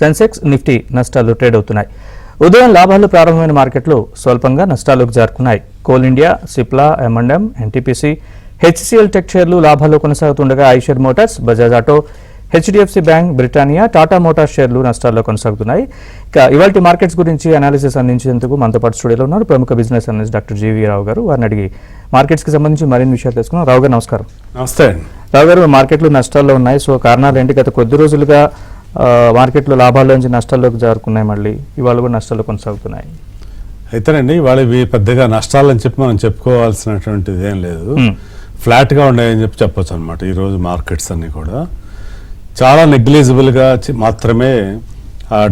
Sensex Nifty నష్టాలు trade అవుతున్నాయి. ఉదయం లాభాలు ప్రారంభమైన మార్కెట్లు స్వల్పంగా నష్టాలకు జారుకున్నాయి. Coal India, Cipla, M&M, NTPC, HCL tech షేర్లు లాభాల్లో కొనసాగుతుండగా Eicher motors, Bajaj auto, HDFC bank, Britannia, Tata motors షేర్లు నష్టాల్లో కొనసాగుతున్నాయి. ఇక ఇవాల్టి మార్కెట్స్ గురించి అనాలిసిస్ అందించేందుకు మనతో పాటు స్టూడియోలో ఉన్నారు ప్రముఖ బిజినెస్ అనలిస్ట్ డాక్టర్ జీవీ రావు గారు. వారిని అడిగి మార్కెట్స్కి సంబంధించి మరిన్ని విషయాలు తెలుసుకున్నాం. రావు గారు నమస్కారం. నమస్తే. రావు గారు, మార్కెట్లు నష్టాల్లో ఉన్నాయి. సో కారణాలు ఏంటి? గత కొద్ది రోజులుగా మార్కెట్లో లాభాల్లో నుంచి నష్టాల్లోకి జారుకున్నాయి, మళ్ళీ ఇవాళ కూడా నష్టాలు కొనసాగుతున్నాయి. అయితేనండి ఇవాళ ఇవి పెద్దగా నష్టాలని చెప్పి మనం చెప్పుకోవాల్సినటువంటిది ఏం లేదు, ఫ్లాట్గా ఉన్నాయని చెప్పొచ్చు అనమాట. ఈరోజు మార్కెట్స్ అన్నీ కూడా చాలా నెగ్లిజిబుల్గా మాత్రమే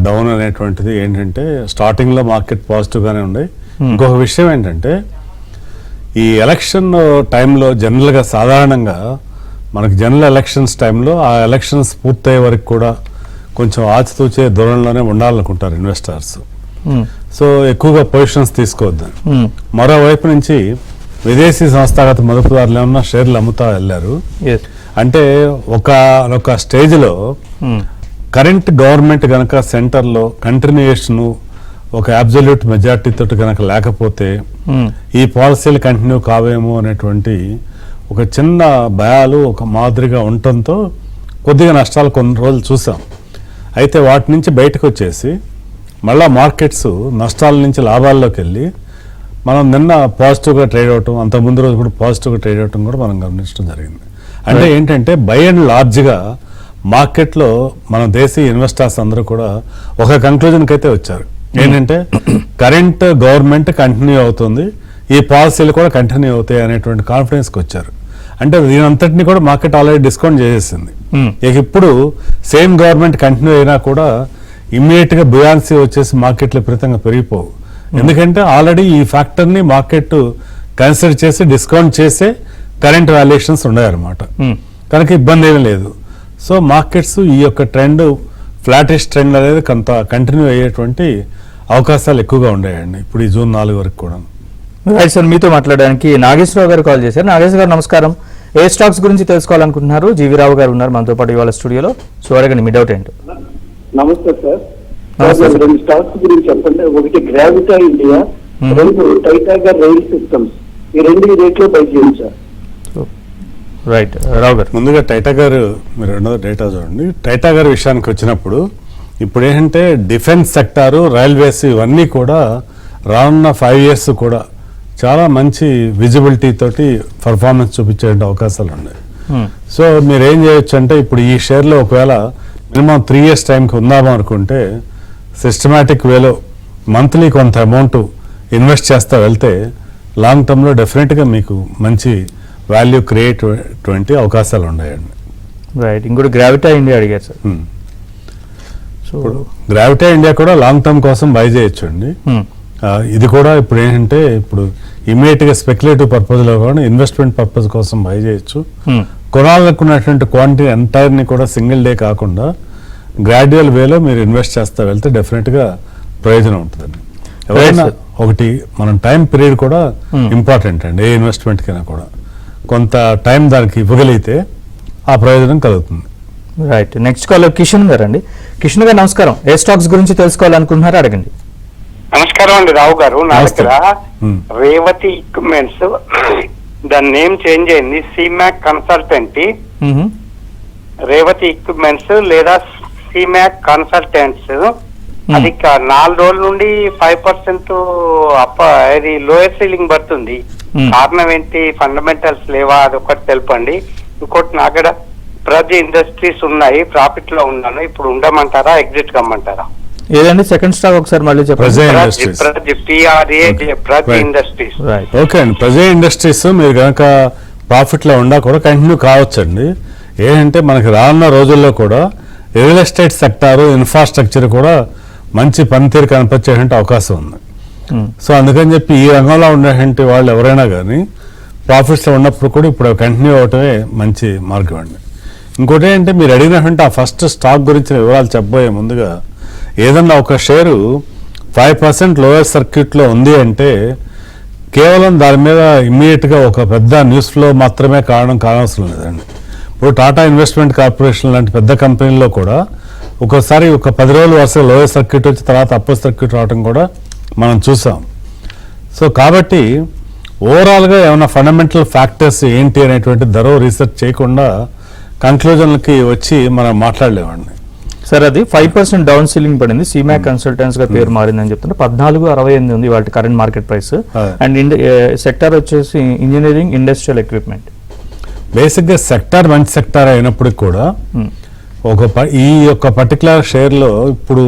డౌన్ అనేటువంటిది. ఏంటంటే స్టార్టింగ్లో మార్కెట్ పాజిటివ్గానే ఉన్నాయి. ఇంకొక విషయం ఏంటంటే ఈ ఎలక్షన్ టైంలో జనరల్గా సాధారణంగా మనకి జనరల్ ఎలక్షన్స్ టైంలో ఆ ఎలక్షన్స్ పూర్తయ్యే వరకు కూడా కొంచెం ఆచితూచే దూరంలోనే ఉండాలనుకుంటారు ఇన్వెస్టర్స్. సో ఎక్కువగా పొజిషన్స్ తీసుకోవద్దని. మరోవైపు నుంచి విదేశీ సంస్థాగత మదుపుదారులు ఏమన్నా షేర్లు అమ్ముతా వెళ్ళారు. అంటే ఒక స్టేజ్లో కరెంట్ గవర్నమెంట్ కనుక సెంటర్లో కంటిన్యూయేషను ఒక అబ్జల్యూట్ మెజార్టీ తోటి కనుక లేకపోతే ఈ పాలసీలు కంటిన్యూ కావేమో అనేటువంటి ఒక చిన్న భయాలు ఒక మాదిరిగా ఉండటంతో కొద్దిగా నష్టాలు కొన్ని రోజులు చూసాం. అయితే వాటి నుంచి బయటకు వచ్చేసి మళ్ళా మార్కెట్స్ నష్టాల నుంచి లాభాల్లోకి వెళ్ళి మనం నిన్న పాజిటివ్గా ట్రేడ్ అవటం, అంత ముందు రోజు కూడా పాజిటివ్గా ట్రేడ్ అవటం కూడా మనం గమనించడం జరిగింది. అంటే ఏంటంటే బై అండ్ లార్జ్గా మార్కెట్లో మన దేశీయ ఇన్వెస్టర్స్ అందరూ కూడా ఒక కంక్లూజన్కి అయితే వచ్చారు. ఏంటంటే కరెంట్ గవర్నమెంట్ కంటిన్యూ అవుతుంది, ఈ పాలసీలు కూడా కంటిన్యూ అవుతాయి అనేటువంటి కాన్ఫిడెన్స్కి వచ్చారు. అంటే దీనంతటిని కూడా మార్కెట్ ఆల్రెడీ డిస్కౌంట్ చేసేసింది. ఇక ఇప్పుడు సేమ్ గవర్నమెంట్ కంటిన్యూ అయినా కూడా ఇమ్మీడియట్గా బుయాన్సీ వచ్చేసి మార్కెట్లు విపరీతంగా పెరిగిపోవు. ఎందుకంటే ఆల్రెడీ ఈ ఫ్యాక్టర్ని మార్కెట్ కన్సిడర్ చేసి డిస్కౌంట్ చేసే కరెంట్ వాల్యుయేషన్స్ ఉన్నాయన్నమాట. కనుక ఇబ్బంది ఏమీ లేదు. సో మార్కెట్స్ ఈ యొక్క ట్రెండ్, ఫ్లాటిష్ ట్రెండ్ అనేది కొంత కంటిన్యూ అయ్యేటువంటి అవకాశాలు ఎక్కువగా ఉన్నాయండి ఇప్పుడు ఈ జూన్ 4 వరకు కూడా. రైట్ సార్, మీతో మాట్లాడడానికి నాగేశ్వరరావు గారు కాల్ చేశారు. నాగేశ్వర గారు నమస్కారం. ఏ స్టాక్స్ గురించి తెలుసుకోవాలనుకుంటున్నారు? జీవీ రావు గారు ఉన్నారు మనతో పాటు ఇవాళ స్టూడియోలో. సో అడగండి, మీ డౌట్ ఏంటో. నమస్తే సార్. రెండు స్టాక్స్ గురించి చెప్పండి. ఒకటి గ్రావిటా ఇండియా, రెండు టైటాగర్ రైల్ సిస్టమ్స్. ఈ రెండు రేట్లో బై చేయండి సార్. రైట్ రావు గారు, ముందుగా టైటాగర్ మీరు రెండోది డేటా చూడండి. టైటాగర్ విషయానికి వచ్చినప్పుడు ఇప్పుడు ఏంటంటే డిఫెన్స్ సెక్టారు, రైల్వేస్ ఇవన్నీ కూడా రానున్న 5 years కూడా చాలా మంచి విజిబిలిటీ తోటి పర్ఫార్మెన్స్ చూపించే అవకాశాలు ఉన్నాయి. సో మీరు ఏం చేయొచ్చు అంటే ఇప్పుడు ఈ షేర్లో ఒకవేళ మినిమం 3 years టైంకి ఉందామో అనుకుంటే సిస్టమేటిక్ వేలో మంత్లీ కొంత అమౌంట్ ఇన్వెస్ట్ చేస్తూ వెళ్తే లాంగ్ టర్మ్లో డెఫినెట్గా మీకు మంచి వాల్యూ క్రియేట్ అవకాశాలు ఉన్నాయండి. రైట్. ఇంకోటి గ్రావిటా ఇండియా అడిగారు సార్. సో గ్రావిటా ఇండియా కూడా లాంగ్ టర్మ్ కోసం బై చేయొచ్చు అండి. ఇది కూడా ఇప్పుడు ఏంటంటే ఇప్పుడు ఇమీడియట్గా స్పెక్యులేటివ్ పర్పస్లో కూడా ఇన్వెస్ట్మెంట్ పర్పస్ కోసం బై చేయొచ్చు. కొనాలనుకున్నటువంటి క్వాంటిటీ ఎంటైర్ని కూడా సింగిల్ డే కాకుండా గ్రాడ్యువల్ వేలో మీరు ఇన్వెస్ట్ చేస్తా వెళ్తే డెఫినెట్గా ప్రయోజనం ఉంటుందండి. ఎవరైనా ఒకటి మనం టైం పీరియడ్ కూడా ఇంపార్టెంట్ అండి. ఏ ఇన్వెస్ట్మెంట్కైనా కూడా కొంత టైం దానికి ఇవ్వగలిగితే ఆ ప్రయోజనం కలుగుతుంది. రైట్. నెక్స్ట్ కాల్ కిషన్ గారు అండి. కిషన్ గారు నమస్కారం. ఏ స్టాక్స్ గురించి తెలుసుకోవాలనుకుంటున్నారో అడగండి. నమస్కారం అండి రావు గారు. నా దగ్గర రేవతి ఎక్విప్మెంట్స్, దాని నేమ్ చేంజ్ అయింది, సిమాక్ కన్సల్టెంట్, రేవతి ఎక్విప్మెంట్స్ లేదా సిమాక్ కన్సల్టెంట్స్. అది 4 రోజుల నుండి 5% ఇది లోయర్ సీలింగ్ పడుతుంది. కారణం ఏంటి? ఫండమెంటల్స్ లేవా? అదొకటి తెలపండి. ఇంకోటి నా దగ్గర ప్రజ్ ఇండస్ట్రీస్ ఉన్నాయి, ప్రాఫిట్ లో ఉన్నాను. ఇప్పుడు ఉండమంటారా, ఎగ్జిట్ కమ్మంటారా? ఏదండి సెకండ్ స్టాక్ ఒకసారి మళ్ళీ చెప్పండి. ఓకే అండి, ప్రజెంట్ ఇండస్ట్రీస్ మీరు కనుక ప్రాఫిట్ లో ఉండా కూడా కంటిన్యూ కావచ్చండి. ఏంటంటే మనకి రానున్న రోజుల్లో కూడా రియల్ ఎస్టేట్ సెక్టారు, ఇన్ఫ్రాస్ట్రక్చర్ కూడా మంచి పనితీరు కనిపించేటువంటి అవకాశం ఉంది. సో అందుకని చెప్పి ఈ రంగంలో ఉండేటువంటి వాళ్ళు ఎవరైనా కానీ ప్రాఫిట్స్లో ఉన్నప్పుడు కూడా ఇప్పుడు కంటిన్యూ అవటమే మంచి మార్గం అండి. ఇంకోటి ఏంటంటే మీరు అడిగినటువంటి ఆ ఫస్ట్ స్టాక్ గురించిన వివరాలు చెప్పబోయే ముందుగా ఏదన్నా ఒక షేరు 5% లోయర్ సర్క్యూట్లో ఉంది అంటే కేవలం దాని మీద ఇమ్మీడియట్గా ఒక పెద్ద న్యూస్ ఫ్లో మాత్రమే కారణం కానవసరం లేదండి. ఇప్పుడు టాటా ఇన్వెస్ట్మెంట్ కార్పొరేషన్ లాంటి పెద్ద కంపెనీల్లో కూడా ఒక్కోసారి ఒక 10 రోజులు వరుసగా లోయర్ సర్క్యూట్ వచ్చి తర్వాత అప్పర్ సర్క్యూట్ రావడం కూడా మనం చూసాం. సో కాబట్టి ఓవరాల్గా ఏమైనా ఫండమెంటల్ ఫ్యాక్టర్స్ ఏంటి అనేటువంటి ధరో రీసెర్చ్ చేయకుండా కంక్లూజన్లకి వచ్చి మనం మాట్లాడలేమండి. సార్ అది 5% డౌన్ సీలింగ్ పడింది. సీమాక్ కన్సల్టెంట్స్ గా పేరు మారిందని చెప్తుంటే 14.68 ఉంది వాటి current market price. And sector వచ్చేసి ఇంజనీరింగ్ ఇండస్ట్రియల్ ఎక్విప్మెంట్. బేసిక్గా సెక్టార్ మంచి సెక్టార్ అయినప్పటికి కూడా ఈ యొక్క పర్టికులర్ షేర్లో ఇప్పుడు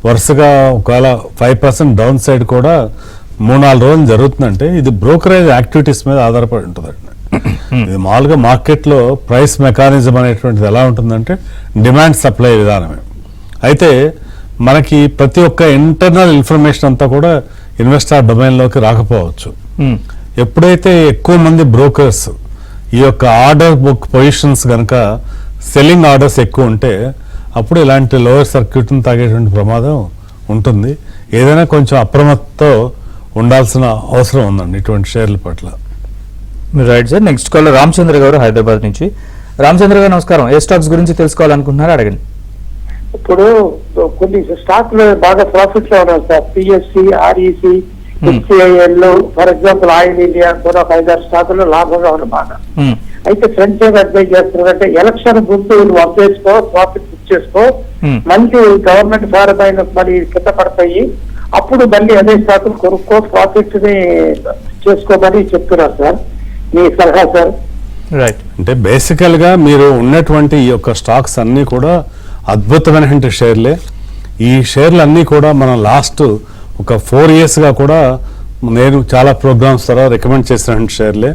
వరుసగా ఒకవేళ 5% డౌన్ సైడ్ కూడా 3-4 రోజులు జరుగుతుందంటే ఇది బ్రోకరేజ్ యాక్టివిటీస్ మీద ఆధారపడి ఉంటుందండి. ఇది మామూలుగా మార్కెట్లో ప్రైస్ మెకానిజం అనేటువంటిది ఎలా ఉంటుందంటే డిమాండ్ సప్లై విధానమే. అయితే మనకి ప్రతి ఒక్క ఇంటర్నల్ ఇన్ఫర్మేషన్ అంతా కూడా ఇన్వెస్టర్ డొమైన్లోకి రాకపోవచ్చు. ఎప్పుడైతే ఎక్కువ మంది బ్రోకర్స్ ఈ యొక్క ఆర్డర్ బుక్ పొజిషన్స్ కనుక సెల్లింగ్ ఆర్డర్స్ ఎక్కువ ఉంటే అప్పుడు ఇలాంటి లోయర్ సర్క్యూట్ని తాగేటువంటి ప్రమాదం ఉంటుంది. ఏదైనా కొంచెం అప్రమత్తతో ఉండాల్సిన అవసరం ఉందండి ఇటువంటి షేర్ల పట్ల. Right sir. Next call Ramachandra గారు హైదరాబాద్ నుంచి. రామచంద్ర గారు నమస్కారం. ఏ స్టాక్స్ గురించి తెలుసుకోవాలనుకుంటున్నారో అడగండి. ఇప్పుడు కొన్ని స్టాక్ బాగా ప్రాఫిట్ లో ఉన్నాయి sir. PSC, REC, HCIL, for example oil India కూడా 5-6 స్టాకులు లాభంగా ఉన్నాయి బాగా. అయితే ఫ్రెండ్స్ ఏం అడ్వైజ్ చేస్తున్నారంటే ఎలక్షన్ ముందు నువ్వు అప్డేట్సుకో, ప్రాఫిట్ బుక్ చేసుకో, మంచి గవర్నమెంట్ ఫారం అయిన మరి కింద పడతాయి, అప్పుడు మళ్ళీ అదే స్టాకులు కొనుక్కో, ప్రాఫిట్ ని చేసుకోమని చెప్తున్నారు సార్. మీ సలహా సార్. రైట్. అంటే బేసికల్గా మీరు ఉన్నటువంటి ఈ యొక్క స్టాక్స్ అన్నీ కూడా అద్భుతమైనటువంటి షేర్లే. ఈ షేర్లు అన్నీ కూడా మనం లాస్ట్ ఒక 4 yearsగా కూడా నేను చాలా ప్రోగ్రామ్స్ ద్వారా రికమెండ్ చేసినటువంటి షేర్లే.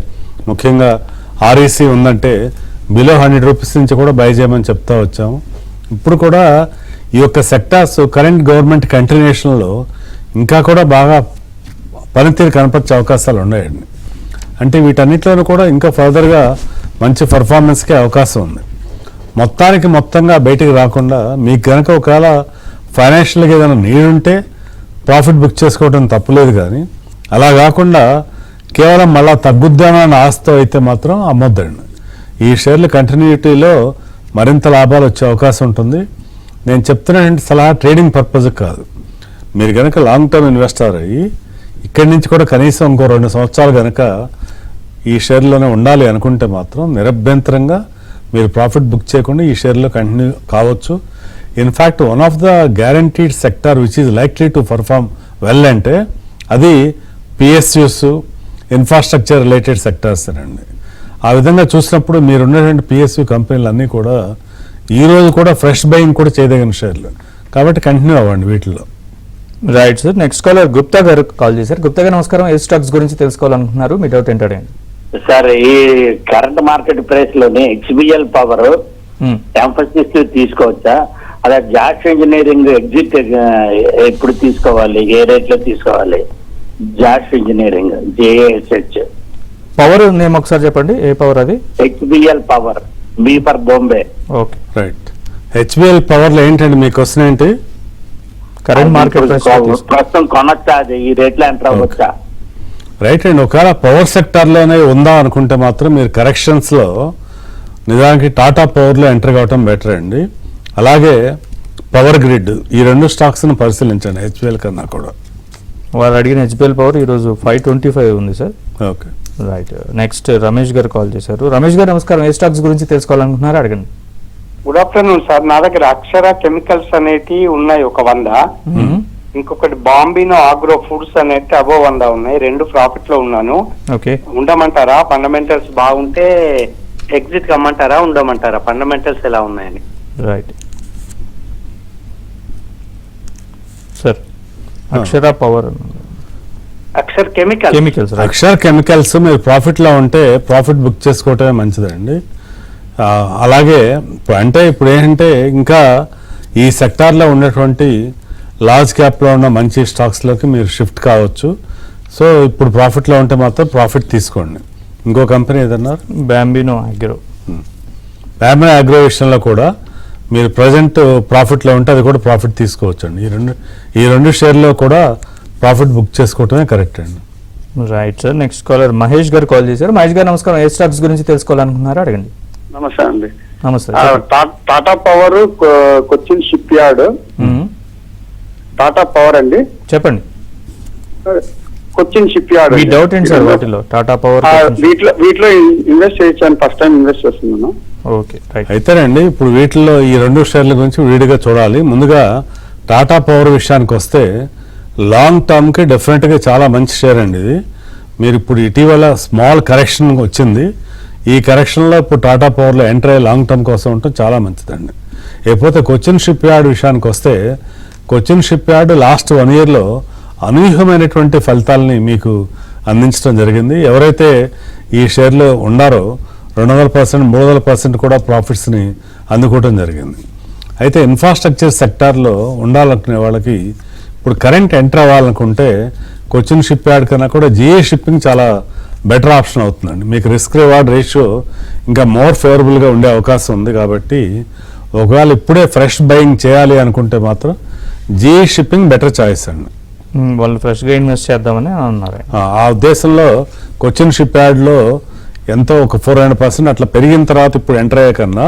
ముఖ్యంగా ఆర్ఈసీ ఉందంటే బిలో 100 రూపీస్ నుంచి కూడా బై చేయమని చెప్తా వచ్చాము. ఇప్పుడు కూడా ఈ యొక్క సెక్టార్స్ కరెంట్ గవర్నమెంట్ కంటిన్యూషన్లో ఇంకా కూడా బాగా పనితీరు కనపరిచే అవకాశాలు ఉన్నాయండి. అంటే వీటన్నిటిలోనూ కూడా ఇంకా ఫర్దర్గా మంచి పర్ఫార్మెన్స్కే అవకాశం ఉంది. మొత్తంగా బయటికి రాకుండా మీకు కనుక ఒకవేళ ఫైనాన్షియల్గా ఏదైనా నీడ్ ఉంటే ప్రాఫిట్ బుక్ చేసుకోవడం తప్పులేదు, కానీ అలా కాకుండా కేవలం మళ్ళా తగ్గుద్దామని ఆశతో అయితే మాత్రం అమ్మొద్దండి. ఈ షేర్ల కంటిన్యూటీలో మరింత లాభాలు వచ్చే అవకాశం ఉంటుంది. నేను చెప్తున్న సలహా ట్రేడింగ్ పర్పస్ కాదు. మీరు కనుక లాంగ్ టర్మ్ ఇన్వెస్టర్ అయ్యి ఇక్కడి నుంచి కూడా కనీసం ఇంకో 2 సంవత్సరాలు కనుక ఈ షేర్లోనే ఉండాలి అనుకుంటే మాత్రం నిరభ్యంతరంగా మీరు ప్రాఫిట్ బుక్ చేయకుండా ఈ షేర్లో కంటిన్యూ కావచ్చు. In fact one of the guaranteed sector which is likely to perform well అంటే అది పిఎస్యూస్, ఇన్ఫ్రాస్ట్రక్చర్ రిలేటెడ్ సెక్టార్స్ అండి. ఆ విధంగా చూసినప్పుడు మీరున్నటువంటి పిఎస్యూ కంపెనీలు అన్నీ కూడా ఈరోజు కూడా ఫ్రెష్ బయింగ్ కూడా చేయదగిన షేర్లు కాబట్టి కంటిన్యూ అవ్వండి వీటిలో. Right sir. Next caller Gupta గారు కాల్ చేశారు. గుప్తా గారు నమస్కారం. ఏ స్టాక్స్ గురించి తెలుసుకోవాలనుకుంటున్నారు? మీ డౌట్ ఏంటండి? సార్, ఈ కరెంట్ మార్కెట్ ప్రైస్ లోనే హెచ్బిఎల్ పవర్ ఎంఫసిస్ తీసుకోవచ్చా? అలా జాష్ ఇంజనీరింగ్ ఎగ్జిట్ ఎప్పుడు తీసుకోవాలి, ఏ రేట్ లో తీసుకోవాలి? Jash engineering JSH. Power name ఒకసారి చెప్పండి. ఏ పవర్ అది? HBL power, B for Bombay. Okay right. హెచ్బిఎల్ పవర్లో ఏంటండి మీ క్వశ్చన్ ఏంటి? కరెంట్ మార్కెట్ ప్రైస్ ప్రస్తుతం కొనొచ్చా? అది ఈ రేట్ లో ఎంటర్ అవ్వచ్చా? రైట్ అండి. ఒకవేళ పవర్ సెక్టార్లోనే ఉందా అనుకుంటే మాత్రం మీరు కరెక్షన్స్లో నిజానికి టాటా పవర్లో ఎంటర్ కావటం బెటర్ అండి. అలాగే పవర్ గ్రిడ్, ఈ 2 స్టాక్స్ని పరిశీలించండి హెచ్బిఎల్ కన్నా కూడా. వాళ్ళు అడిగిన హెచ్బిఎల్ పవర్ ఈరోజు 525 ఉంది sir. Okay right. Next Ramesh గారు కాల్ చేశారు. రమేష్ గారు నమస్కారం. ఏ స్టాక్స్ గురించి తెలుసుకోవాలనుకుంటున్నారో అడగండి. Good afternoon sir. నా దగ్గర అక్షర కెమికల్స్ అనేటి ఉన్నాయి ఒక 100, ఇంకొకటి బాంబినో ఆగ్రో ఫుడ్స్ అనేటి అబో 100 ఉన్నాయి. 2 ప్రాఫిట్ లో ఉన్నాను. ఓకే. ఉండమంటారా? ఫండమెంటల్స్ బాగుంటే ఎగ్జిట్ కమ్మంటారా, ఉండమంటారా? ఫండమెంటల్స్ ఎలా ఉన్నాయని. Right sir. Akshara power, Akshar chemicals. Akshar chemicals మీరు ప్రాఫిట్లో ఉంటే ప్రాఫిట్ బుక్ చేసుకోవటమే మంచిదండి. అలాగే అంటే ఇప్పుడు ఏంటంటే ఇంకా ఈ సెక్టార్లో ఉన్నటువంటి లార్జ్ క్యాప్లో ఉన్న మంచి స్టాక్స్లోకి మీరు షిఫ్ట్ కావచ్చు. సో ఇప్పుడు ప్రాఫిట్లో ఉంటే మాత్రం ప్రాఫిట్ తీసుకోండి. ఇంకో కంపెనీ ఏదన్నారు? Bambino agro. బాంబినో అగ్రో విషయంలో కూడా మీరు ప్రజెంట్ ప్రాఫిట్లో ఉంటే అది కూడా ప్రాఫిట్ తీసుకోవచ్చు అండి. ఈ రెండు షేర్లో కూడా ప్రాఫిట్ బుక్ చేసుకోవటమే కరెక్ట్ అండి. Right sir. Next caller Mahesh గారు కాల్ చేశారు. మహేష్ గారు నమస్కారం. ఏ స్టాక్స్ గురించి తెలుసుకోవాలనుకున్నారో అడగండి. నమస్తే అండి. నమస్తే. Tata power Cochin shipyard, Tata power అండి, చెప్పండి కొచ్చిన్ షిప్ యార్డ్. మీ డౌట్ ఏంటి సార్ వాటిలో? టాటా పవర్ వీటిలో ఇన్వెస్ట్ చేయొచ్చాను, ఫస్ట్ టైం ఇన్వెస్ట్ చేస్తున్నాను. Okay right. అయితేనండి ఇప్పుడు వీటిల్లో ఈ 2 షేర్ల గురించి విడిగా చూడాలి. ముందుగా టాటా పవర్ విషయానికి వస్తే లాంగ్ టర్మ్కి డెఫినెట్గా చాలా మంచి షేర్ అండి ఇది. మీరు ఇప్పుడు ఇటీవల స్మాల్ కరెక్షన్ వచ్చింది, ఈ కరెక్షన్లో ఇప్పుడు టాటా పవర్లో ఎంటర్ అయ్యే లాంగ్ టర్మ్ కోసం ఉండటం చాలా మంచిదండి. లేకపోతే కొచ్చిన్ షిప్ యార్డ్ విషయానికి వస్తే కొచ్చిన్ షిప్ యార్డ్ లాస్ట్ 1 ఇయర్లో అనూహ్యమైనటువంటి ఫలితాలని మీకు అందించడం జరిగింది. ఎవరైతే ఈ షేర్లో ఉన్నారో 200%, 300% కూడా ప్రాఫిట్స్ని అందుకోవడం జరిగింది. అయితే ఇన్ఫ్రాస్ట్రక్చర్ సెక్టార్లో ఉండాలనుకునే వాళ్ళకి ఇప్పుడు కరెంట్ ఎంటర్ అవ్వాలనుకుంటే కొచ్చిన్ షిప్ యార్డ్ కన్నా కూడా జిఏ షిప్పింగ్ చాలా బెటర్ ఆప్షన్ అవుతుందండి. మీకు రిస్క్ రివార్డ్ రేషియో ఇంకా మోర్ ఫేవరబుల్గా ఉండే అవకాశం ఉంది. కాబట్టి ఒకవేళ ఇప్పుడే ఫ్రెష్ బయింగ్ చేయాలి అనుకుంటే మాత్రం జిఏ షిప్పింగ్ బెటర్ చాయిస్ అండి. వాళ్ళు ఫ్రెష్గా ఇన్వెస్ట్ చేద్దామని అన్నారు. ఆ ఉద్దేశంలో కొచ్చిన్ షిప్ యార్డ్లో ఎంతో ఒక 400% అట్లా పెరిగిన తర్వాత ఇప్పుడు ఎంటర్ అయ్యే కన్నా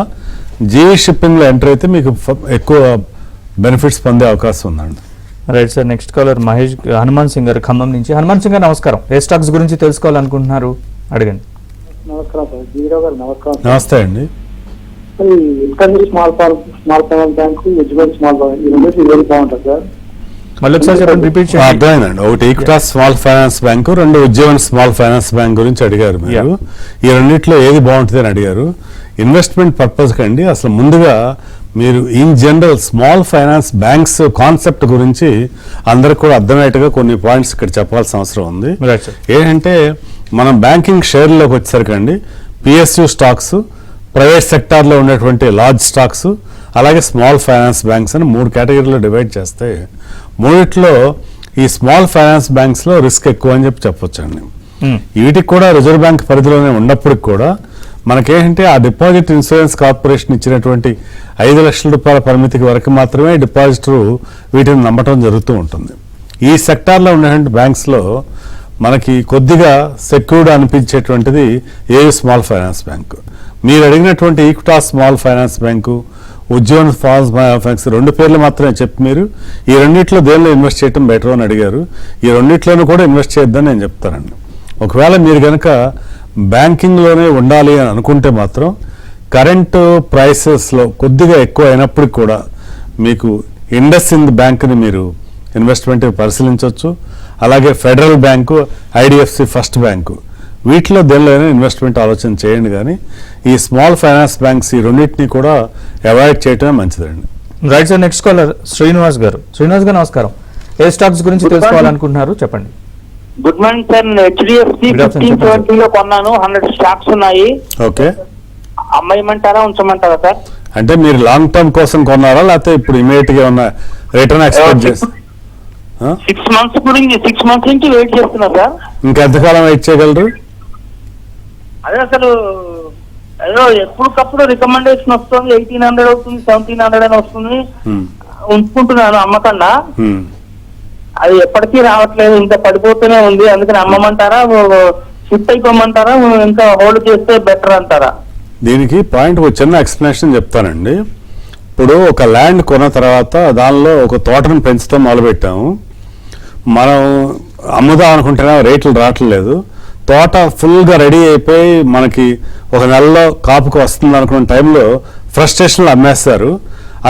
జిఏ షిప్పింగ్లో ఎంటర్ అయితే మీకు ఎక్కువ బెనిఫిట్స్ పొందే అవకాశం ఉందండి. Right sir. Next caller Mahesh Hanuman Singh గారు ఖమ్మం నుంచి. హనుమాన్ సింగ్ గారు నమస్కారం. ఏ స్టాక్స్ గురించి తెలుసుకోవాలనుకుంటున్నారు అడగండి. నమస్కారం సార్, జీరో గారు నమస్కారం. నమస్తే అండి. Small finance bank, education small finance, ఈ రెండు వెరీ బాగుంటుంది సార్. మళ్ళీ ఒకసారి చెప్పండి, రిపీట్ చేయండి. అర్థమైందండి. ఒకటి Equitas small finance bank, 2 Ujjivan small finance bank గురించి అడిగారు మీరు. ఈ రెండిట్లో ఏది బాగుంటుంది అని అడిగారు. ఇన్వెస్ట్మెంట్ పర్పస్ కండి అసలు ముందుగా మీరు in general small finance banks concept గురించి అందరికి కూడా అర్థమయ్యేట్టుగా కొన్ని పాయింట్స్ ఇక్కడ చెప్పాల్సిన అవసరం ఉంది. ఏంటంటే మనం బ్యాంకింగ్ షేర్లోకి వచ్చేసరికండి పిఎస్యు స్టాక్స్, ప్రైవేట్ సెక్టార్లో ఉన్నటువంటి లార్జ్ స్టాక్స్, అలాగే స్మాల్ ఫైనాన్స్ బ్యాంక్స్ అని 3 కేటగిరీలో డివైడ్ చేస్తే మూడిట్లో ఈ స్మాల్ ఫైనాన్స్ బ్యాంక్స్లో రిస్క్ ఎక్కువ అని చెప్పొచ్చండి. వీటికి కూడా రిజర్వ్ బ్యాంక్ పరిధిలోనే ఉన్నప్పటికి కూడా మనకేంటంటే ఆ డిపాజిట్ ఇన్సూరెన్స్ కార్పొరేషన్ ఇచ్చినటువంటి 5 లక్షల రూపాయల పరిమితికి వరకు మాత్రమే డిపాజిటరు వీటిని నమ్మటం జరుగుతూ ఉంటుంది. ఈ సెక్టార్లో ఉన్నటువంటి బ్యాంక్స్లో మనకి కొద్దిగా సెక్యూర్డ్ అనిపించేటువంటిది ఏయూ స్మాల్ ఫైనాన్స్ బ్యాంకు. మీరు అడిగినటువంటి Equitas small finance bank, Ujjivan small finance banks 2 పేర్లు మాత్రమే చెప్పి మీరు ఈ రెండిట్లో దేనిలో ఇన్వెస్ట్ చేయడం బెటర్ అని అడిగారు. ఈ రెండిట్లోనూ కూడా ఇన్వెస్ట్ చేద్దని నేను చెప్తానండి. ఒకవేళ మీరు కనుక బ్యాంకింగ్లోనే ఉండాలి అని అనుకుంటే మాత్రం కరెంటు ప్రైసెస్లో కొద్దిగా ఎక్కువ అయినప్పటికి కూడా మీకు ఇండస్ ఇండ్ బ్యాంక్ని మీరు ఇన్వెస్ట్మెంట్ పరిశీలించవచ్చు. అలాగే federal bank, IDFC first bank, వీటిలో దేనిలోనే ఇన్వెస్ట్మెంట్ ఆలోచన చేయండి. కానీ ఈ స్మాల్ ఫైనాన్స్ బ్యాంక్స్ ఈ రెండింటినీ కూడా అవాయిడ్ చేయటమే మంచిదండి. Right sir. Next caller Srinivas గారు. శ్రీనివాస్ గారు నమస్కారం. ఏ స్టాక్స్ గురించి తెలుసుకోవాలనుకుంటున్నారు చెప్పండి. Good morning sir. హెచ్డిఎఫ్సి 1520 కొన్నాను, 100 స్టాక్స్ ఉన్నాయి. ఓకే, అమ్మేయమంటారా ఉంచమంటారా సార్? అంటే మీరు లాంగ్ టర్మ్ కోసం కొన్నారా లేకపోతే ఇప్పుడు ఇమీడియట్ గా ఉన్న రిటర్న్ ఎక్స్పెక్ట్ చేసి 6 మంత్స్ నుంచి వెయిట్ చేస్తున్నా సార్. ఇంకెంతకాలం వెయిట్ చేయగలరు? అదే అసలు ఏదో ఎప్పటికప్పుడు రికమెండేషన్ వస్తుంది, 1800 అవుతుంది, 1700 అని వస్తుంది, ఉంచుకుంటున్నాను అమ్మకుండా. అది ఎప్పటికీ రావట్లేదు, ఇంకా పడిపోతూనే ఉంది. అందుకని అమ్మమంటారా, షిఫ్ట్ అయిపోమంటారా, ఇంకా హోల్డ్ చేస్తే బెటర్ అంటారా? దీనికి పాయింట్ ఒక చిన్న ఎక్స్ప్లెనేషన్ చెప్తానండి. ఇప్పుడు ఒక ల్యాండ్ కొన్న తర్వాత దానిలో ఒక తోటను పెంచుతాం మొదలుపెట్టాము. మనం అమ్ముదాం అనుకుంటేనే రేట్లు రావట్లేదు. తోట ఫుల్గా రెడీ అయిపోయి మనకి ఒక నెలలో కాపుకు వస్తుంది అనుకున్న టైంలో ఫ్రస్ట్రేషన్లో అమ్మేస్తారు.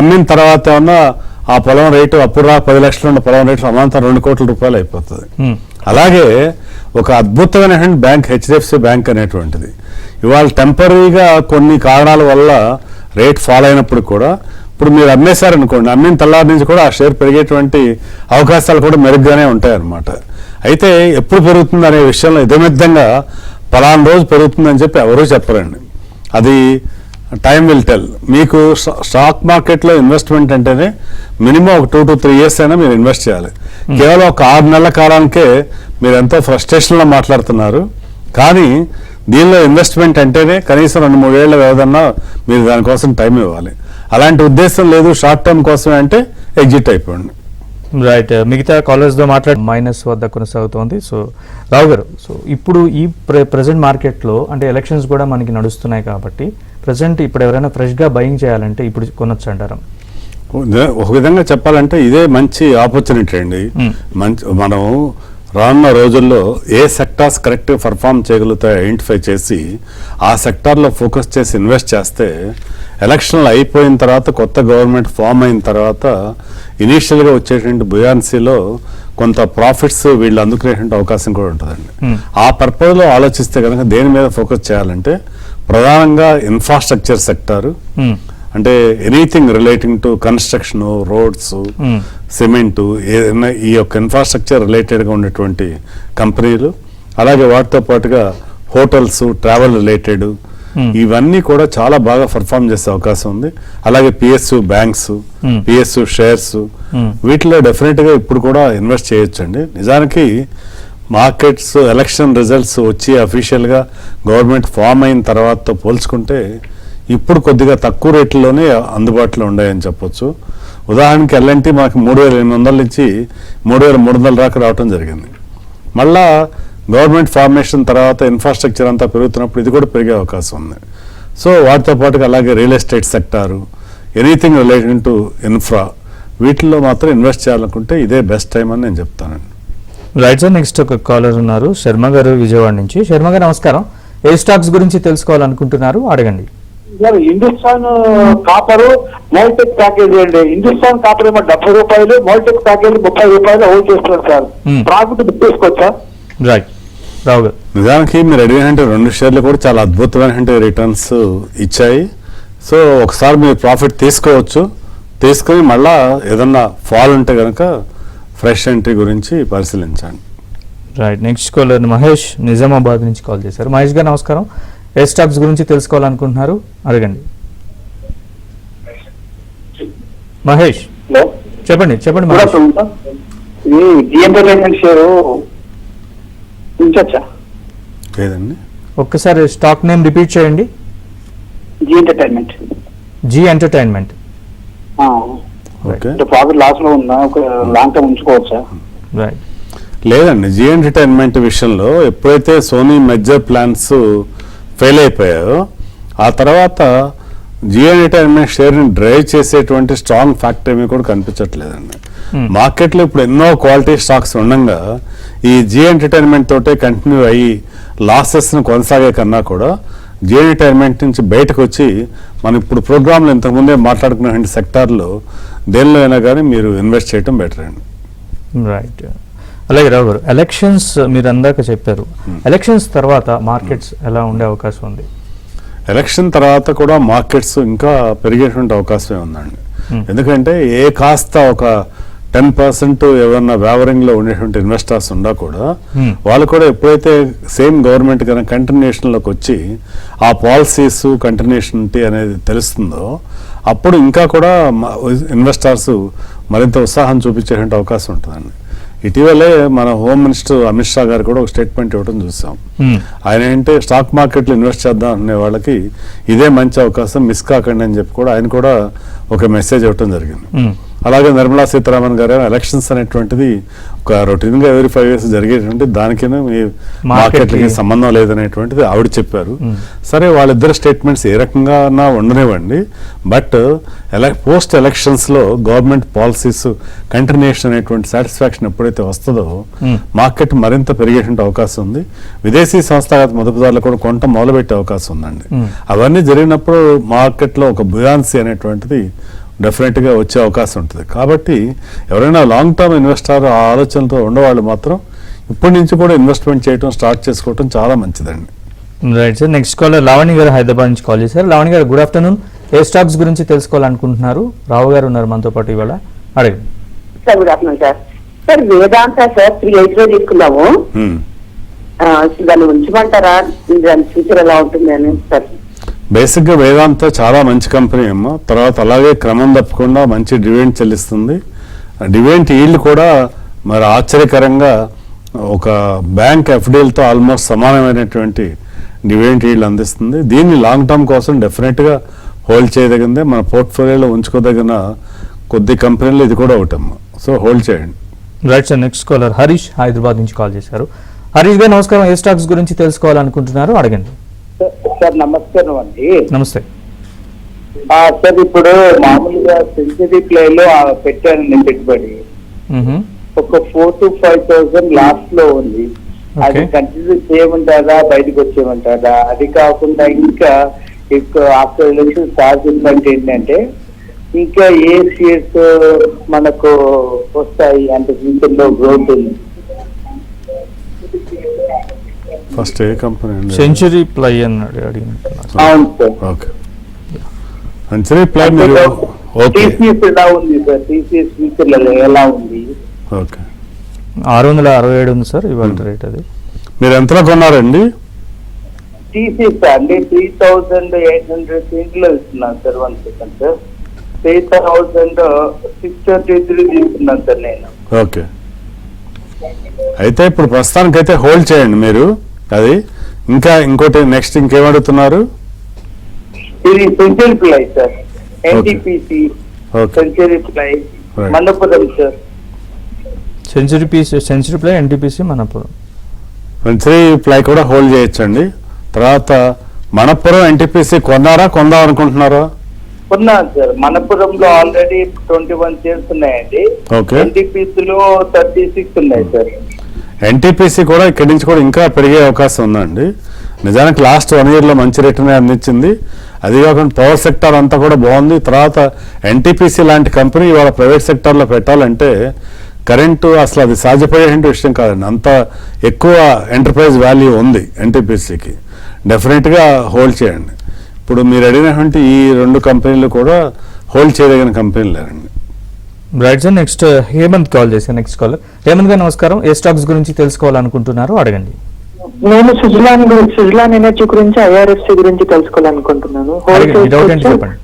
అమ్మిన తర్వాత ఏమన్నా ఆ పొలం రేటు అప్పుడు 10 లక్షలు ఉన్న పొలం రేటు అమాంతం 2 కోట్ల రూపాయలు అయిపోతుంది. అలాగే ఒక అద్భుతమైనటువంటి బ్యాంక్ హెచ్డిఎఫ్సి బ్యాంక్ అనేటువంటిది ఇవాళ టెంపరీగా కొన్ని కారణాల వల్ల రేట్ ఫాల్ అయినప్పుడు కూడా ఇప్పుడు మీరు అమ్మేశారనుకోండి, అమ్మిన తెల్లారి నుంచి కూడా ఆ షేర్ పెరిగేటువంటి అవకాశాలు కూడా మెరుగ్గానే ఉంటాయన్నమాట. అయితే ఎప్పుడు పెరుగుతుంది అనే విషయంలో ఇదమిద్దంగా పలానా రోజు పెరుగుతుందని చెప్పి ఎవరూ చెప్పరండి. అది టైం విల్ టెల్. మీకు స్టాక్ మార్కెట్లో ఇన్వెస్ట్మెంట్ అంటేనే మినిమం ఒక 2 to 3 years అయినా మీరు ఇన్వెస్ట్ చేయాలి. కేవలం ఒక 6 నెలల కాలానికే మీరు ఎంతో ఫ్రస్ట్రేషన్లో మాట్లాడుతున్నారు. కానీ దీనిలో ఇన్వెస్ట్మెంట్ అంటేనే కనీసం 2-3 ఏళ్ల వ్యవధన్నా మీరు దానికోసం టైం ఇవ్వాలి. అలాంటి ఉద్దేశం లేదు, షార్ట్ టర్మ్ కోసమే అంటే ఎగ్జిట్ అయిపోండి. రైట్. మిగతా కాలర్స్తో మాట్లాడి మైనస్ వద్ద కొనసాగుతోంది. సో రావు గారు, సో ఇప్పుడు ఈ ప్రెసెంట్ మార్కెట్లో అంటే ఎలక్షన్స్ కూడా మనకి నడుస్తున్నాయి కాబట్టి ప్రజెంట్ ఇప్పుడు ఎవరైనా ఫ్రెష్గా బయింగ్ చేయాలంటే ఇప్పుడు కొనొచ్చు అంటారా? ఒక విధంగా చెప్పాలంటే ఇదే మంచి ఆపర్చునిటీ అండి. మనం రానున్న రోజుల్లో ఏ సెక్టార్స్ కరెక్ట్ పర్ఫామ్ చేయగలుగుతాయో ఐడెంటిఫై చేసి ఆ సెక్టార్లో ఫోకస్ చేసి ఇన్వెస్ట్ చేస్తే ఎలక్షన్లు అయిపోయిన తర్వాత కొత్త గవర్నమెంట్ ఫామ్ అయిన తర్వాత ఇనీషియల్గా వచ్చేటువంటి బుయాన్సీలో కొంత ప్రాఫిట్స్ వీళ్ళు అందుకునేటువంటి అవకాశం కూడా ఉంటుందండి. ఆ పర్పస్లో ఆలోచిస్తే కనుక దేని మీద ఫోకస్ చేయాలంటే ప్రధానంగా ఇన్ఫ్రాస్ట్రక్చర్ సెక్టారు, అంటే anything relating to construction, roads, cement, ఏదైనా ఈ యొక్క ఇన్ఫ్రాస్ట్రక్చర్ రిలేటెడ్గా ఉన్నటువంటి కంపెనీలు, అలాగే వాటితో పాటుగా హోటల్స్, ట్రావెల్ రిలేటెడ్, ఇవన్నీ కూడా చాలా బాగా పర్ఫామ్ చేసే అవకాశం ఉంది. అలాగే పిఎస్యు బ్యాంక్స్, పిఎస్యు షేర్స్, వీటిలో డెఫినెట్గా ఇప్పుడు కూడా ఇన్వెస్ట్ చేయొచ్చండి. నిజానికి మార్కెట్స్ ఎలక్షన్ రిజల్ట్స్ వచ్చి అఫీషియల్గా గవర్నమెంట్ ఫామ్ అయిన తర్వాత పోల్చుకుంటే ఇప్పుడు కొద్దిగా తక్కువ రేట్లలోనే అందుబాటులో ఉన్నాయని చెప్పొచ్చు. ఉదాహరణకి ఎల్ఎన్టీ మాకు 3,800 నుంచి 3,300 దాకా రావడం జరిగింది. మళ్ళా గవర్నమెంట్ ఫార్మేషన్ తర్వాత ఇన్ఫ్రాస్ట్రక్చర్ అంతా పెరుగుతున్నప్పుడు ఇది కూడా పెరిగే అవకాశం ఉంది. సో వాటితో పాటుగా అలాగే real estate sector, anything related to infra, వీటిల్లో మాత్రం ఇన్వెస్ట్ చేయాలనుకుంటే ఇదే బెస్ట్ టైం అని నేను చెప్తానండి. రైట్ సార్, నెక్స్ట్ ఒక కాలర్ ఉన్నారు, శర్మ గారు విజయవాడ నుంచి. శర్మ గారు నమస్కారం. ఏ స్టాక్స్ గురించి తెలుసుకోవాలనుకుంటున్నారు అడగండి. హిందుస్థాన్ కాపర్ మోల్టెక్ ప్యాకేజ్ అండి. హిందుస్థాన్ కాపర్ ఏమో 70 రూపాయలు, మోల్టెక్ ప్యాకేజ్ 30 రూపాయలు హోల్డ్ చేస్తున్నారు సార్. ప్రాఫిట్ బుక్ చేసుకోవచ్చా? రైట్, రావు గారు. నిజానికి మీరు అడిగినట్టు 2 షేర్లు కూడా చాలా అద్భుతమైన రిటర్న్స్ ఇచ్చాయి. సో ఒకసారి మీరు ప్రాఫిట్ తీసుకోవచ్చు, తీసుకొని మళ్ళా ఏదన్నా ఫాల్ ఉంటే కనుక ఫ్రెష్ ఎంట్రీ గురించి పరిశీలించండి. Right, next caller Mahesh Nizamabad నుంచి కాల్ చేశారు. మహేష్ గారు నమస్కారం. ఏ స్టాక్స్ గురించి తెలుసుకోవాలనుకుంటున్నారు అడగండి. మహేష్ చెప్పండి మహేష్. లేదండి, ఒక్కసారి స్టాక్ నేమ్ రిపీట్ చేయండి. Zee entertainment. Okay, profit loss లో ఉందా? ఒక లాంగ్ టర్మ్ ఉంచుకోవచ్చా? రైట్, లేదండి. జీ ఎంటర్టైన్మెంట్ విషయంలో ఎప్పుడైతే సోనీ మెజర్ ప్లాన్స్ ఫెయిల్ అయిపోయాయో ఆ తర్వాత జీ ఎంటర్టైన్మెంట్ షేర్ని డ్రైవ్ చేసేటువంటి స్ట్రాంగ్ ఫ్యాక్టర్ ఏమీ కూడా కనిపించట్లేదండి. మార్కెట్లో ఇప్పుడు ఎన్నో క్వాలిటీ స్టాక్స్ ఉండగా ఈ జీ ఎంటర్టైన్మెంట్ తోటే కంటిన్యూ అయ్యి లాసెస్ను కొనసాగే కన్నా కూడా జీ ఎంటర్టైన్మెంట్ నుంచి బయటకు వచ్చి మనం ఇప్పుడు ప్రోగ్రాంలో ఇంతకుముందే మాట్లాడుకున్న సెక్టార్లో దేనిలో అయినా కానీ మీరు ఇన్వెస్ట్ చేయడం బెటర్ అండి. రైట్, అలాగే రావు గారు, ఎలక్షన్స్ మీరు అందాక చెప్పారు, ఎలక్షన్స్ తర్వాత మార్కెట్స్ ఎలా ఉండే అవకాశం ఉంది? ఎలక్షన్ తర్వాత కూడా మార్కెట్స్ ఇంకా పెరిగేటువంటి అవకాశమే ఉందండి. ఎందుకంటే ఏ కాస్త ఒక 10% ఎవరన్నా వ్యావరింగ్లో ఉండేటువంటి ఇన్వెస్టర్స్ ఉన్నా కూడా వాళ్ళు కూడా ఎప్పుడైతే సేమ్ గవర్నమెంట్ కనుక కంటిన్యూషన్లోకి వచ్చి ఆ పాలసీస్ కంటిన్యూషనిటీ అనేది తెలుస్తుందో అప్పుడు ఇంకా కూడా ఇన్వెస్టర్స్ మరింత ఉత్సాహం చూపించేటువంటి అవకాశం ఉంటుందండి. ఇటీవలే మన హోమ్ మినిస్టర్ అమిత్ షా గారు కూడా ఒక స్టేట్మెంట్ ఇవ్వడం చూసాం. ఆయన ఏంటంటే స్టాక్ మార్కెట్లో ఇన్వెస్ట్ చేద్దాం అనే వాళ్ళకి ఇదే మంచి అవకాశం, మిస్ కాకండి అని చెప్పి కూడా ఆయన కూడా ఒక మెసేజ్ ఇవ్వడం జరిగింది. అలాగే నిర్మలా సీతారామన్ గారు ఎలక్షన్స్ అనేటువంటిది ఒక రొటీన్గా ఎవరీ 5 years జరిగేటువంటి దానికి మీ మార్కెట్లకి సంబంధం లేదనేటువంటిది ఆవిడ చెప్పారు. సరే, వాళ్ళిద్దరు స్టేట్మెంట్స్ ఏ రకంగా ఉండనివ్వండి, బట్ పోస్ట్ ఎలక్షన్స్లో గవర్నమెంట్ పాలసీస్ కంటిన్యూషన్ అనేటువంటి సాటిస్ఫాక్షన్ ఎప్పుడైతే వస్తుందో మార్కెట్ మరింత పెరిగేటువంటి అవకాశం ఉంది. విదేశీ సంస్థాగత మదుపుదారులు కూడా కొంత మొదలుపెట్టే అవకాశం ఉందండి. అవన్నీ జరిగినప్పుడు మార్కెట్లో ఒక బుయాన్సీ అనేటువంటిది డెఫినెట్గా వచ్చే అవకాశం ఉంటుంది. కాబట్టి ఎవరైనా లాంగ్ టర్మ్ ఇన్వెస్టర్ ఆ ఆలోచనతో ఉండేవాళ్ళు మాత్రం ఇప్పటి నుంచి కూడా ఇన్వెస్ట్మెంట్ చేయడం స్టార్ట్ చేసుకోవడం చాలా మంచిదండి. Right sir, next caller Lavanya గారు హైదరాబాద్ నుంచి కాల్ చేశారు. లావణ్య గారు గుడ్ ఆఫ్టర్నూన్. ఏ స్టాక్స్ గురించి తెలుసుకోవాలనుకుంటున్నారు? రావు గారు ఉన్నారు మనతో పాటు ఇవాళ, అడగండి. Sir good afternoon sir. Sir Vedanta sir 380 లో తీసుకున్నాము, దాన్ని ఉంచమంటారా? దాని ఫ్యూచర్ ఎలా ఉంటుంది అని సార్? బేసిక్గా వేదాంత చాలా మంచి కంపెనీ అమ్మా. తర్వాత అలాగే క్రమం తప్పకుండా మంచి డివిడెండ్ చెల్లిస్తుంది. డివిడెండ్ ఈల్డ్ కూడా మరి ఆశ్చర్యకరంగా ఒక బ్యాంక్ ఎఫ్డీలతో ఆల్మోస్ట్ సమానమైనటువంటి డివిడెండ్ ఈల్డ్ అందిస్తుంది. దీన్ని లాంగ్ టర్మ్ కోసం డెఫినెట్గా హోల్డ్ చేయదగిందే. మన పోర్ట్ఫోలియోలో ఉంచుకోదగిన కొద్ది కంపెనీలు ఇది కూడా ఒకటమ్మా. సో హోల్డ్ చేయండి. Right sir, next caller Harish Hyderabad నుంచి కాల్ చేశారు. హరీష్ గారు నమస్కారం. ఏ స్టాక్స్ గురించి తెలుసుకోవాలనుకుంటున్నారు అడగండి. సార్ నమస్కారం అండి. నమస్తే. సార్ ఇప్పుడు మామూలుగా సెంచరీ ప్లేలో పెట్టానండి పెట్టుబడి. మ్మ్. ఒక 4,000 to 5,000 లాస్ట్ లో ఉంది. అది Okay. కంటిన్యూ చేయమంటారా, బయటకు వచ్చేయమంటారా? అది కాకుండా ఇంకా ఆఫ్టర్ ఎలక్షన్ టార్గెట్ ఏంటంటే ఇంకా ఏ షేర్స్ మనకు వస్తాయి అంటే ఫ్యూచర్ లో గ్రోత్ ఉంది? ఫస్ట్ ఏ కంపెనీ అండి? సెంచరీ ప్లై అని అడిగినట్టున్నారు. అవును సార్. ఓకే, సెంచరీ ప్లై మీరు ఓకే టీసీఎస్ ఎలా ఉంది సార్? టీసీఎస్ ఫ్యూచర్ లో ఎలా ఉంది? ఓకే. 667 ఉంది సార్ ఇవాళ రేట్ అది. మీరు ఎంతలో కొన్నారండి? టీసీఎస్ అండి 3,800 దీంట్లో ఇస్తున్నాను సార్. 1 second sir. 3,633 తీసుకున్నాను సార్ నేను. ఓకే, అయితే ఇప్పుడు ప్రస్తుతానికైతే హోల్డ్ చేయండి మీరు అది. ఇంకా ఇంకోటి నెక్స్ట్ ఇంకేమడుగుతున్నారు? ఇది century ply sir, NTPC okay. Century ply, Right. Manappuram sir. Century ply NTPC Manappuram. Century ply కూడా హోల్డ్ చేయొచ్చండి. తర్వాత మనపురం ఎన్టీపీసీ కొందాం అనుకుంటున్నారా? ఉన్నాను సార్. మణపురంలో ఆల్రెడీ 21 షేర్స్ ఉన్నాయండి. Okay. ఎన్టీపీసీలో 36 ఉన్నాయి సార్. ఎన్టీపీసీ కూడా ఇక్కడి నుంచి కూడా ఇంకా పెరిగే అవకాశం ఉందండి. నిజానికి లాస్ట్ 1 yearలో మంచి రిటర్న్ అందించింది. అది కాకుండా పవర్ సెక్టార్ అంతా కూడా బాగుంది. తర్వాత ఎన్టీపీసీ లాంటి కంపెనీ ఇవాళ ప్రైవేట్ సెక్టార్లో పెట్టాలంటే కరెంటు అసలు అది సాధ్యపడే విషయం కాదండి. అంత ఎక్కువ ఎంటర్ప్రైజ్ వాల్యూ ఉంది ఎన్టీపీసీకి. డెఫినెట్గా హోల్డ్ చేయండి. ఇప్పుడు మీరు అడిగినటువంటి ఈ 2 కంపెనీలు కూడా హోల్డ్ చేయదగిన కంపెనీలు లేరండి. Right sir. Next Hemanth call చేశాను. Next call. హేమంత్ గారు నమస్కారం. ఏ స్టాక్స్ గురించి తెలుసుకోవాలనుకుంటున్నారు అడగండి. నేను సుజలాన్ ఎనర్జీ గురించి, ఐఆర్ఎఫ్సి గురించి తెలుసుకోవాలనుకుంటున్నాను. అడగండి, మీ డౌట్ ఏంటి చెప్పండి.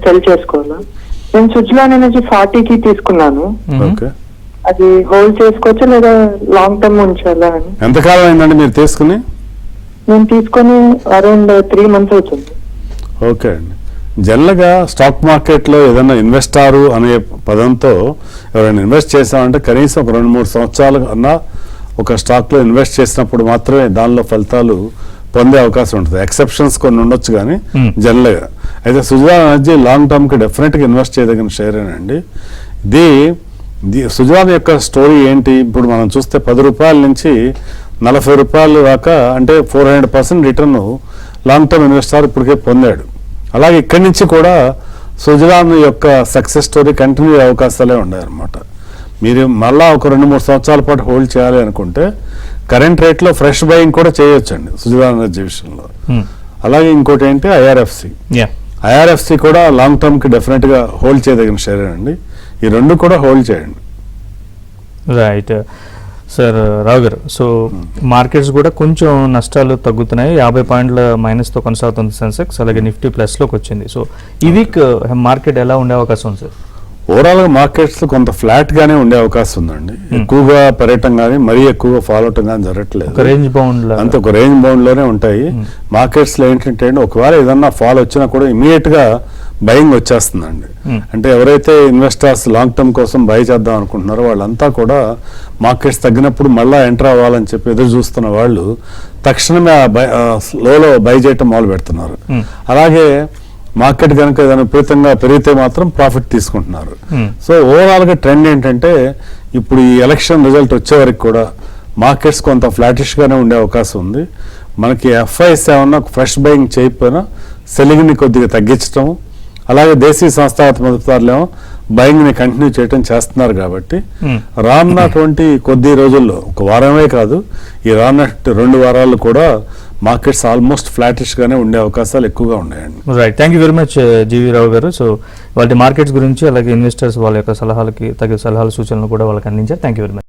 సెల్ చేసుకోవాలా? నేను సుజలాన్ ఎనర్జీ 40కి తీసుకున్నాను. ఓకే, అది హోల్డ్ చేసుకోవచ్చా లేదా లాంగ్ టర్మ్ ఉంచాలా అని? ఎంతకాలం అయిందండి మీరు తీసుకుని? నేను తీసుకొని అరౌండ్ 3 months అవుతుంది. ఓకే అండి. జనరల్గా స్టాక్ మార్కెట్లో ఏదైనా ఇన్వెస్టారు అనే పదంతో ఎవరైనా ఇన్వెస్ట్ చేసామంటే కనీసం ఒక 2-3 సంవత్సరాలు అన్నా ఒక స్టాక్లో ఇన్వెస్ట్ చేసినప్పుడు మాత్రమే దానిలో ఫలితాలు పొందే అవకాశం ఉంటుంది. ఎక్సెప్షన్స్ కొన్ని ఉండొచ్చు కానీ జనరల్గా అయితే సుజలాన్ ఎనర్జీ లాంగ్ టర్మ్కి డెఫినెట్గా ఇన్వెస్ట్ చేయదగిన షేరేనండి. ఇది సుజలాన్ యొక్క స్టోరీ ఏంటి? ఇప్పుడు మనం చూస్తే 10 రూపాయల నుంచి 40 రూపాయలు దాకా అంటే 400% రిటర్న్ లాంగ్ టర్మ్ ఇన్వెస్టర్ ఇప్పటికే పొందాడు. అలాగే ఇక్కడి నుంచి కూడా సుజలాన్ యొక్క సక్సెస్ స్టోరీ కంటిన్యూ అయ్యే అవకాశాలే ఉన్నాయన్నమాట. మీరు మళ్ళా ఒక 2-3 సంవత్సరాల పాటు హోల్డ్ చేయాలి అనుకుంటే కరెంట్ రేట్లో ఫ్రెష్ బయింగ్ కూడా చేయొచ్చండి సుజలాన్ ఎనర్జీ విషయంలో. అలాగే ఇంకోటి ఏంటి ఐఆర్ఎఫ్సి కూడా లాంగ్ టర్మ్కి డెఫినెట్గా హోల్డ్ చేయదగిన షేర్ అండి. ఈ 2 కూడా హోల్డ్ చేయండి. Right sir. రావు గారు, సో మార్కెట్స్ కూడా కొంచెం నష్టాలు తగ్గుతున్నాయి. 50 పాయింట్ల మైనస్తో కొనసాగుతుంది సెన్సెక్స్. అలాగే నిఫ్టీ ప్లస్లోకి వచ్చింది. సో ఈ వీక్ మార్కెట్ ఎలా ఉండే అవకాశం ఉంది సార్? ఓవరాల్గా మార్కెట్స్ కొంత ఫ్లాట్గానే ఉండే అవకాశం ఉందండి. ఎక్కువగా పెరగటం కానీ మరీ ఎక్కువగా ఫాలో అవటం కానీ జరగట్లేదు. రేంజ్ బౌండ్ అంత ఒక రేంజ్ బౌండ్లోనే ఉంటాయి మార్కెట్స్లో. ఏంటంటే ఒకవేళ ఏదన్నా ఫాల్ వచ్చినా కూడా ఇమీడియట్గా బయింగ్ వచ్చేస్తుందండి. అంటే ఎవరైతే ఇన్వెస్టర్స్ లాంగ్ టర్మ్ కోసం బై చేద్దాం అనుకుంటున్నారో వాళ్ళంతా కూడా మార్కెట్స్ తగ్గినప్పుడు మళ్ళీ ఎంటర్ అవ్వాలని చెప్పి ఎదురు చూస్తున్న వాళ్ళు తక్షణమే లోలో బై చేయటం మొదలు పెడుతున్నారు. అలాగే మార్కెట్ కనుక ఏదైనా విపరీతంగా పెరిగితే మాత్రం ప్రాఫిట్ తీసుకుంటున్నారు. సో ఓవరాల్గా ట్రెండ్ ఏంటంటే ఇప్పుడు ఈ ఎలక్షన్ రిజల్ట్ వచ్చే వరకు కూడా మార్కెట్స్ కొంత ఫ్లాటిష్గానే ఉండే అవకాశం ఉంది. మనకి ఎఫ్ఐఎస్ ఏమన్నా ఫ్రెష్ బయింగ్ చేయకపోయినా సెల్లింగ్ని కొద్దిగా తగ్గించడం, అలాగే దేశీయ సంస్థాగత మదుపుదారులేమో బయింగ్ని కంటిన్యూ చేయడం చేస్తున్నారు. కాబట్టి రానున్నటువంటి కొద్ది రోజుల్లో, ఒక వారమే కాదు, ఈ రానున్న 2 వారాలు కూడా మార్కెట్స్ ఆల్మోస్ట్ ఫ్లాటిష్ గానే ఉండే అవకాశాలు ఎక్కువగా ఉన్నాయండి. Right. Thank you very much GV Rao గారు. సో వాళ్ళ మార్కెట్స్ గురించి అలాగే ఇన్వెస్టర్స్ వాళ్ళ యొక్క సలహాలకి తగిన సలహాలు సూచనలు కూడా వాళ్ళకి అందించారు. Thank you very much.